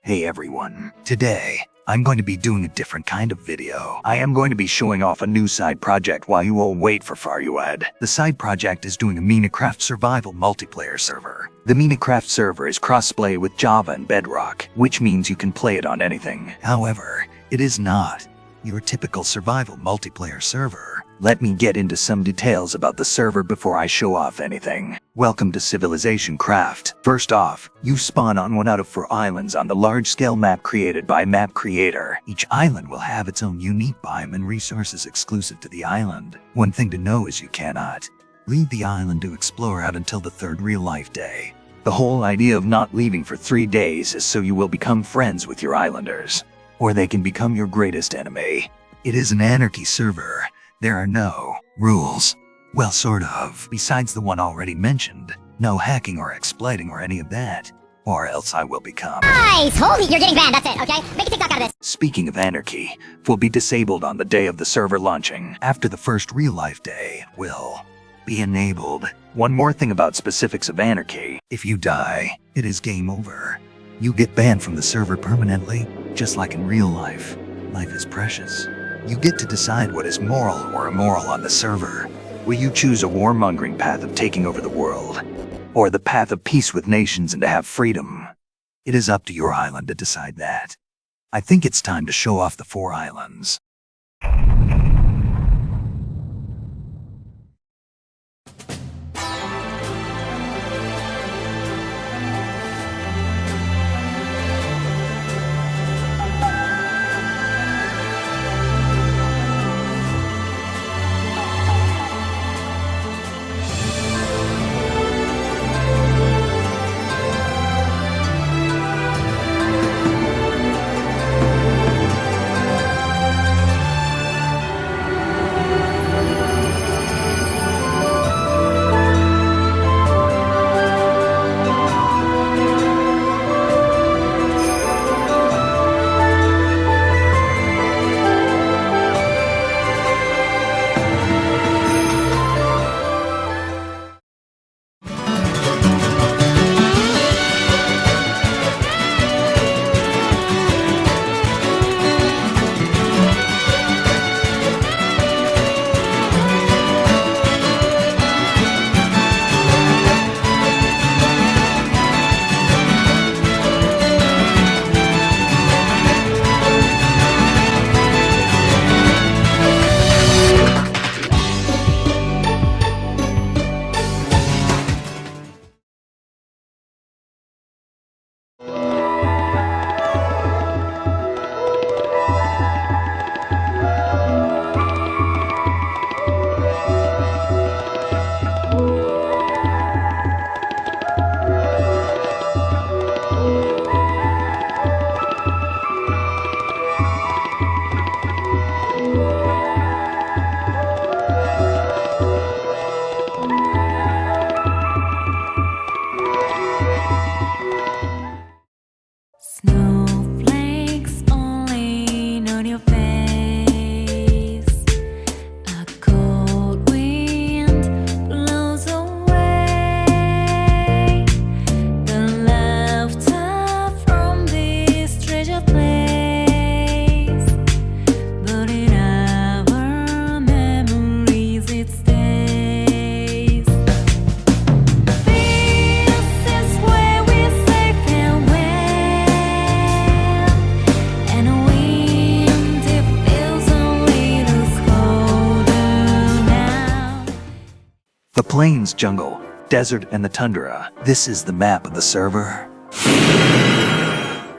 Hey everyone, today, I'm going to be doing a different kind of video. I am going to be showing off a new side project while you all wait for FARQUAAD. The side project is doing a Minecraft survival multiplayer server. The Minecraft server is cross-play with Java and Bedrock, which means you can play it on anything. However, it is not your typical survival multiplayer server. Let me get into some details about the server before I show off anything. Welcome to CivilizationCraft. First off, you spawn on one out of 4 islands on the large-scale map created by Map Creator. Each island will have its own unique biome and resources exclusive to the island. One thing to know is you cannot leave the island to explore out until the 3rd real-life day. The whole idea of not leaving for 3 days is so you will become friends with your islanders, or they can become your greatest enemy. It is an anarchy server. There are no rules. Well, sort of. Besides the one already mentioned. No hacking or exploiting or any of that. Or else I will become... Nice! Holy, you're getting banned, that's it, okay? Make a TikTok out of this. Speaking of anarchy, will be disabled on the day of the server launching. After the first real-life day, will be enabled. One more thing about specifics of anarchy. If you die, it is game over. You get banned from the server permanently, just like in real life. Life is precious. You get to decide what is moral or immoral on the server. Will you choose a warmongering path of taking over the world, or the path of peace with nations and to have freedom? It is up to your island to decide that. I think it's time to show off the 4 islands. Snowflakes only on your face. A cold wind blows away the laughter from this treasure place. But in our memories it stays. This is where we safe and well, and a wind it feels a little colder now. The plains, jungle, desert, and the tundra. This is the map of the server.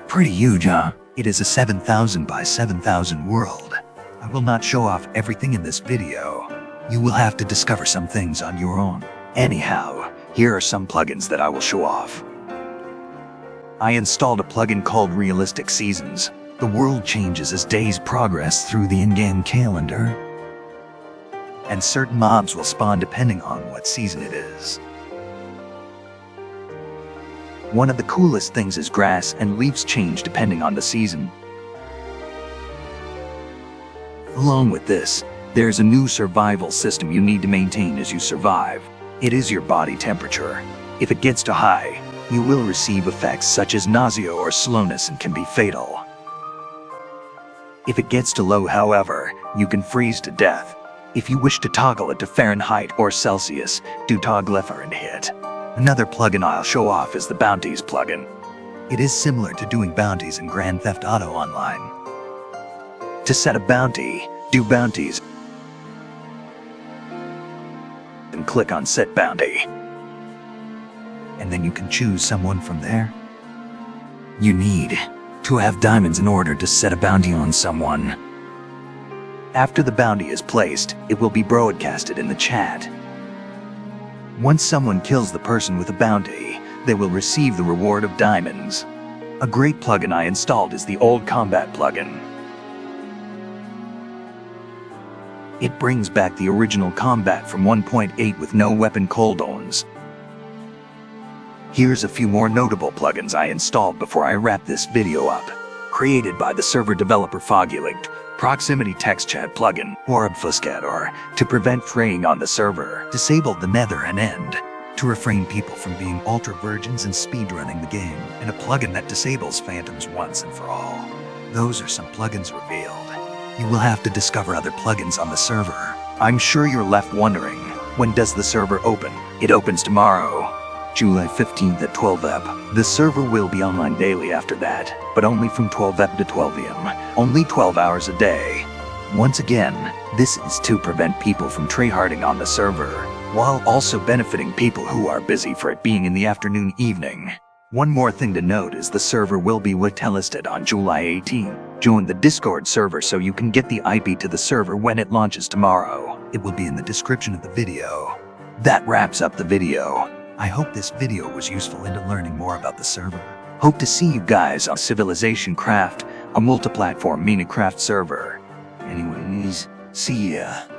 Pretty huge, huh? It is a 7,000 by 7,000 world. I will not show off everything in this video. You will have to discover some things on your own. Anyhow, here are some plugins that I will show off. I installed a plugin called Realistic Seasons. The world changes as days progress through the in-game calendar, and certain mobs will spawn depending on what season it is. One of the coolest things is grass and leaves change depending on the season. Along with this, there's a new survival system you need to maintain as you survive. It is your body temperature. If it gets too high, You will receive effects such as nausea or slowness and can be fatal. If it gets too low, however, you can freeze to death. If you wish to toggle it to Fahrenheit or Celsius, do toggle F and hit. Another plugin I'll show off is the Bounties plugin. It is similar to doing bounties in Grand Theft Auto Online. To set a bounty, do Bounties and click on Set Bounty. And then you can choose someone from there. You need to have diamonds in order to set a bounty on someone. After the bounty is placed, it will be broadcasted in the chat. Once someone kills the person with a bounty, they will receive the reward of diamonds. A great plugin I installed is the Old Combat plugin. It brings back the original combat from 1.8 with no weapon cooldowns. Here's a few more notable plugins I installed before I wrap this video up. Created by the server developer FARQUAAD, Proximity Text Chat plugin, or FARQUAAD, to prevent fraying on the server. Disabled the Nether and End, to refrain people from being ultra virgins and speedrunning the game, and a plugin that disables phantoms once and for all. Those are some plugins revealed. You will have to discover other plugins on the server. I'm sure you're left wondering, when does the server open? It opens tomorrow, July 15th at 12 p.m. The server will be online daily after that, but only from 12 p.m. to 12 p.m., only 12 hours a day. Once again, this is to prevent people from tryharding on the server, while also benefiting people who are busy for it being in the afternoon evening. One more thing to note is the server will be whitelisted on July 18. Join the Discord server so you can get the IP to the server when it launches tomorrow. It will be in the description of the video. That wraps up the video. I hope this video was useful into learning more about the server. Hope to see you guys on CivilizationCraft, a multi-platform Minecraft server. Anyways, see ya.